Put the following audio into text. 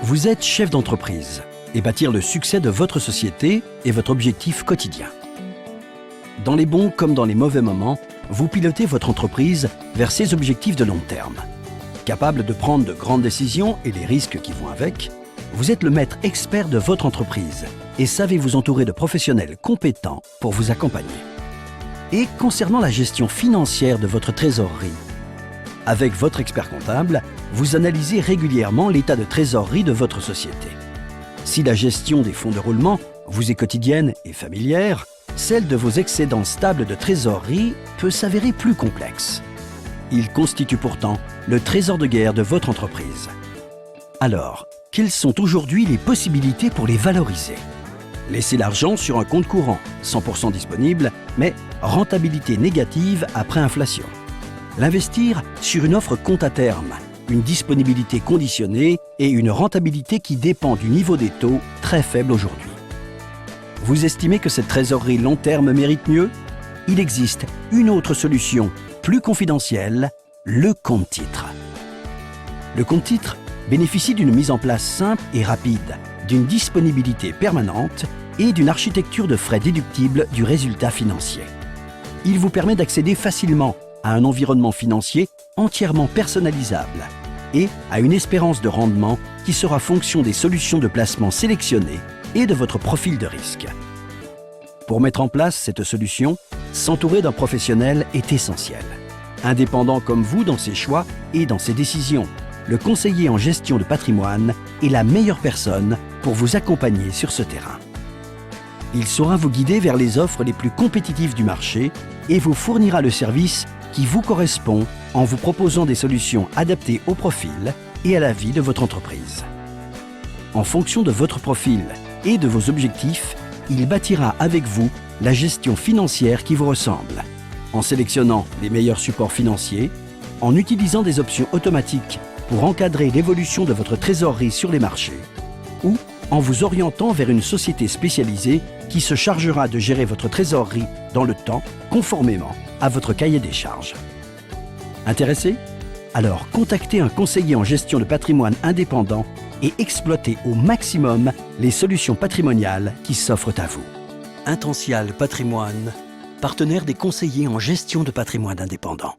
Vous êtes chef d'entreprise et bâtir le succès de votre société est votre objectif quotidien. Dans les bons comme dans les mauvais moments, vous pilotez votre entreprise vers ses objectifs de long terme. Capable de prendre de grandes décisions et les risques qui vont avec, vous êtes le maître expert de votre entreprise et savez vous entourer de professionnels compétents pour vous accompagner. Et concernant la gestion financière de votre trésorerie, avec votre expert comptable, vous analysez régulièrement l'état de trésorerie de votre société. Si la gestion des fonds de roulement vous est quotidienne et familière, celle de vos excédents stables de trésorerie peut s'avérer plus complexe. Il constitue pourtant le trésor de guerre de votre entreprise. Alors, quelles sont aujourd'hui les possibilités pour les valoriser? Laisser l'argent sur un compte courant, 100% disponible, mais rentabilité négative après inflation. L'investir sur une offre compte à terme, une disponibilité conditionnée et une rentabilité qui dépend du niveau des taux très faible aujourd'hui. Vous estimez que cette trésorerie long terme mérite mieux? Il existe une autre solution, plus confidentielle, le compte-titre. Le compte-titre bénéficie d'une mise en place simple et rapide, d'une disponibilité permanente et d'une architecture de frais déductibles du résultat financier. Il vous permet d'accéder facilement à un environnement financier entièrement personnalisable et à une espérance de rendement qui sera fonction des solutions de placement sélectionnées et de votre profil de risque. Pour mettre en place cette solution, s'entourer d'un professionnel est essentiel. Indépendant comme vous dans ses choix et dans ses décisions, le conseiller en gestion de patrimoine est la meilleure personne pour vous accompagner sur ce terrain. Il saura vous guider vers les offres les plus compétitives du marché et vous fournira le service qui vous correspond en vous proposant des solutions adaptées au profil et à la vie de votre entreprise. En fonction de votre profil et de vos objectifs, il bâtira avec vous la gestion financière qui vous ressemble, en sélectionnant les meilleurs supports financiers, en utilisant des options automatiques pour encadrer l'évolution de votre trésorerie sur les marchés, ou en vous orientant vers une société spécialisée qui se chargera de gérer votre trésorerie dans le temps, conformément à votre cahier des charges. Intéressé? Alors contactez un conseiller en gestion de patrimoine indépendant et exploitez au maximum les solutions patrimoniales qui s'offrent à vous. Intential Patrimoine, partenaire des conseillers en gestion de patrimoine indépendant.